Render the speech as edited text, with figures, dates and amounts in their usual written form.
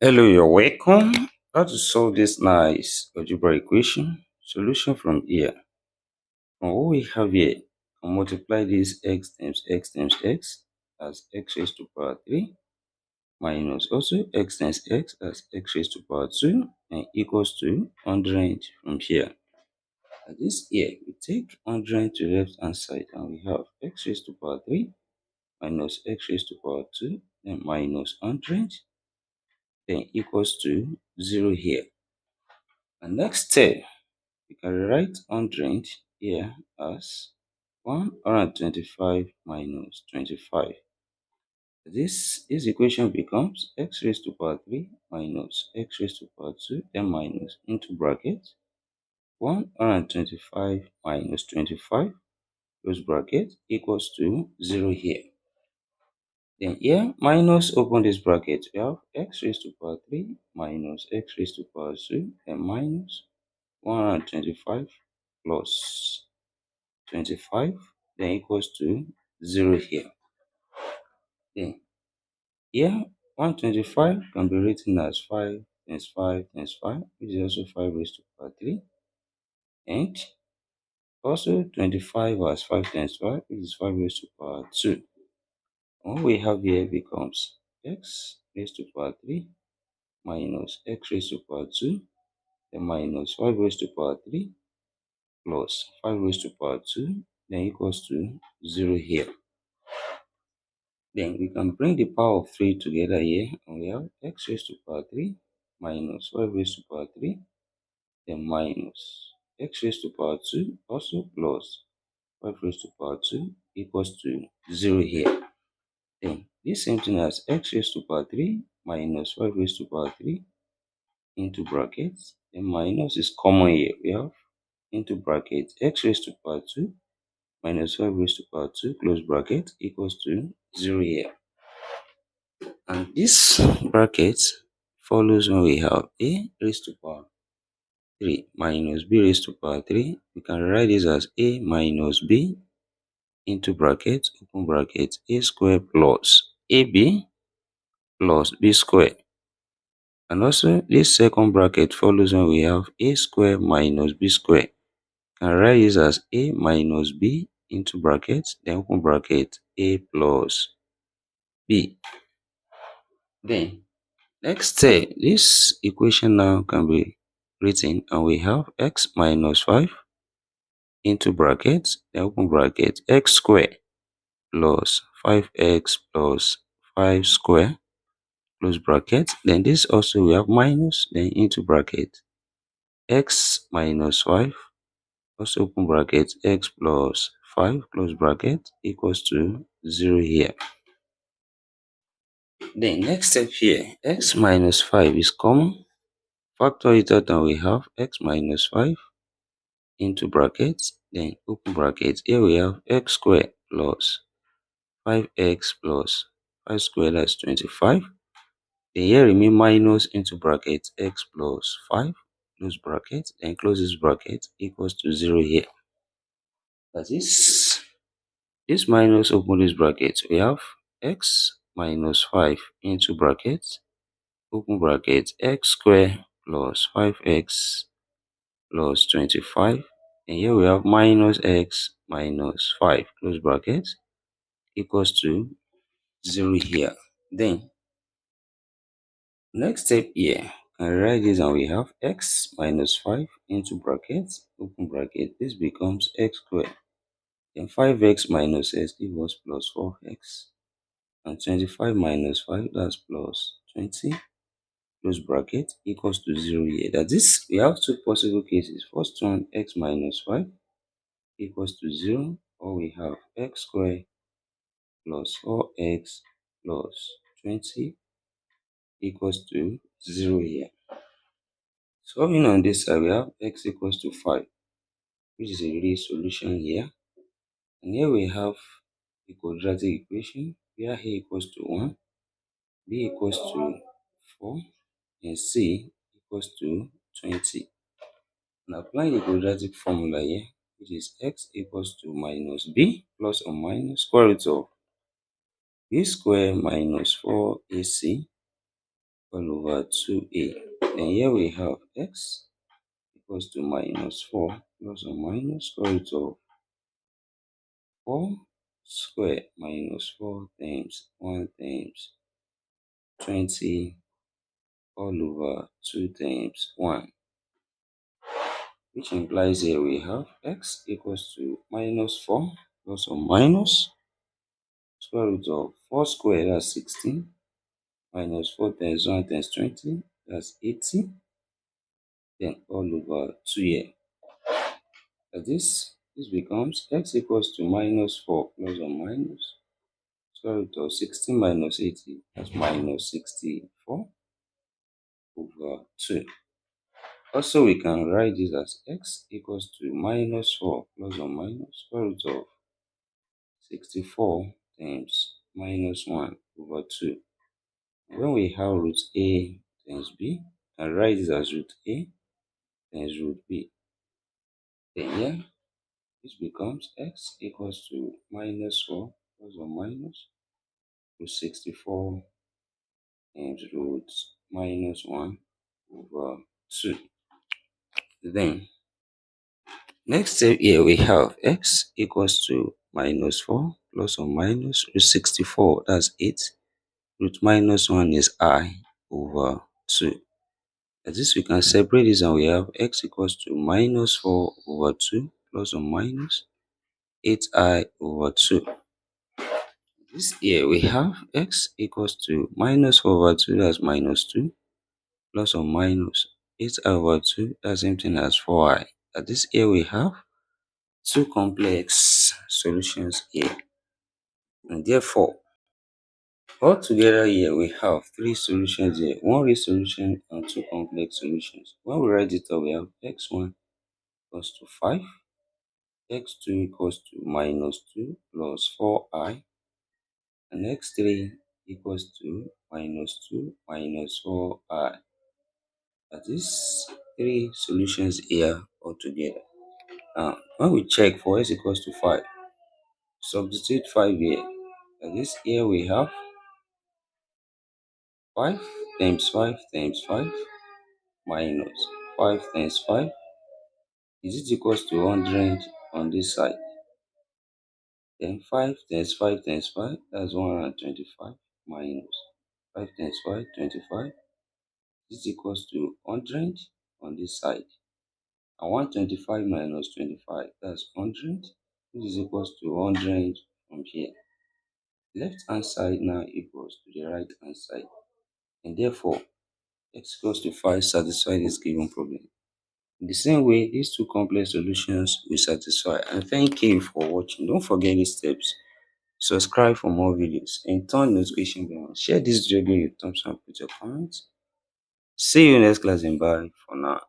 Hello, you're welcome. How to solve this nice algebra equation? Solution from here. From what we have here, and multiply this x times x as x raised to power 3 minus also x times x as x raised to power 2 and equals to 100 from here. And this here, we take 100 to the left hand side and we have x raised to power 3 minus x raised to power 2 then minus 100 then equals to 0 here. And next step, we can rewrite 100 here as 125 minus 25. This equation becomes x raised to power 3 minus x raised to power 2 then minus into bracket 125 minus 25 close bracket equals to 0 here. Then here minus open this bracket, we have x raised to power 3 minus x raised to power 2 then minus 125 plus 25 then equals to 0 here. Then here 125 can be written as 5 times 5 times 5, which is also 5 raised to power 3, and also 25 as 5 times 5, which is 5 raised to power 2. And what we have here becomes x raised to power 3 minus x raised to power 2 then minus 5 raised to power 3 plus 5 raised to power 2 then equals to 0 here. Then we can bring the power of 3 together here and we have x raised to power 3 minus 5 raised to power 3 then minus x raised to power 2 also plus 5 raised to power 2 equals to 0 here. Then this same thing as x raised to power 3 minus 5 raised to power 3 into brackets, then minus is common here. We have into bracket x raised to power 2 minus 5 raised to power 2 close bracket equals to 0 here. And this bracket follows when we have a raised to power 3 minus b raised to power 3. We can write this as a minus b into bracket, open bracket, a squared plus ab plus b squared. And also this second bracket follows when we have a squared minus b squared. We can write this as a minus b into bracket, then open bracket, a plus b. Then next step, this equation now can be written and we have x minus 5 into bracket, then open bracket, x squared plus 5x plus 5 square close bracket. Then this also we have minus, then into bracket, x minus 5 also open bracket, x plus 5 close bracket equals to 0 here. Then next step here, x minus 5 is common. Factor it out and we have x minus 5 into brackets, then open bracket. Here we have x squared plus 5x plus 5 squared, that's 25. Then here remain minus into bracket x plus 5 close bracket, then close this bracket equals to 0 here. That is this minus open this bracket. We have x minus 5 into bracket, open bracket, x squared plus 5x plus 25, and here we have minus x minus 5 close bracket equals to 0 here. Then next step here, I write this and we have x minus 5 into bracket, open bracket, this becomes x squared, then 5x minus x equals plus 4x, and 25 minus 5, that's plus 20 close bracket equals to 0 here. That is, we have two possible cases. First one, x minus 5 equals to 0, or we have x squared plus 4x plus 20 equals to 0 here. Solving on this side, we have x equals to 5, which is a real solution here. And here we have the quadratic equation where a equals to 1, b equals to 4, and c equals to 20. And applying the quadratic formula here, which is x equals to minus b plus or minus square root of b square minus 4ac all over 2a. Then here we have x equals to minus 4 plus or minus square root of 4 square minus 4 times 1 times 20 all over 2 times 1, which implies here we have x equals to minus 4 plus or minus square root of 4 square, that's 16, minus 4 times 1 times 20, that's 80, then all over 2 here. This becomes x equals to minus 4 plus or minus square root of 16 minus 80, that's minus 64 over 2. Also, we can write this as x equals to minus 4 plus or minus square root of 64 times minus 1 over 2. When we have root a times b, I write this as root a times root b. Then here, this becomes x equals to minus 4 plus or minus root 64 times root minus 1 over 2. Then, next step here we have x equals to minus 4 plus or minus root 64, that's 8. Root minus 1 is I over 2. As this, we can separate this and we have x equals to minus 4 over 2 plus or minus 8i over 2. This here we have x equals to minus 4 over 2, that's minus 2, plus or minus 8i over 2, that's same thing as 4i. At this here we have two complex solutions here, and therefore altogether here we have three solutions here, one real solution and two complex solutions. When we write it out, we have x1 equals to 5, x2 equals to minus 2 plus 4i, and x3 equals to minus 2 minus 4i. That is three solutions here altogether. Now, when we check for x equals to 5, substitute 5 here. That is, here we have 5 times 5 times 5 minus 5 times 5 is it equals to 100 on this side. Then 5 times 5 times 5, that's 125 minus 5 times 5, 25 is equals to 100 on this side. And 125 minus 25, that's 100, which is equals to 100 from here. Left hand side now equals to the right hand side. And therefore, x equals to 5 satisfy this given problem. In the same way, these two complex solutions will satisfy. And thank you for watching. Don't forget these steps. Subscribe for more videos and turn notification bell on. Share this video, give your thumbs up with your comments. See you next class and bye for now.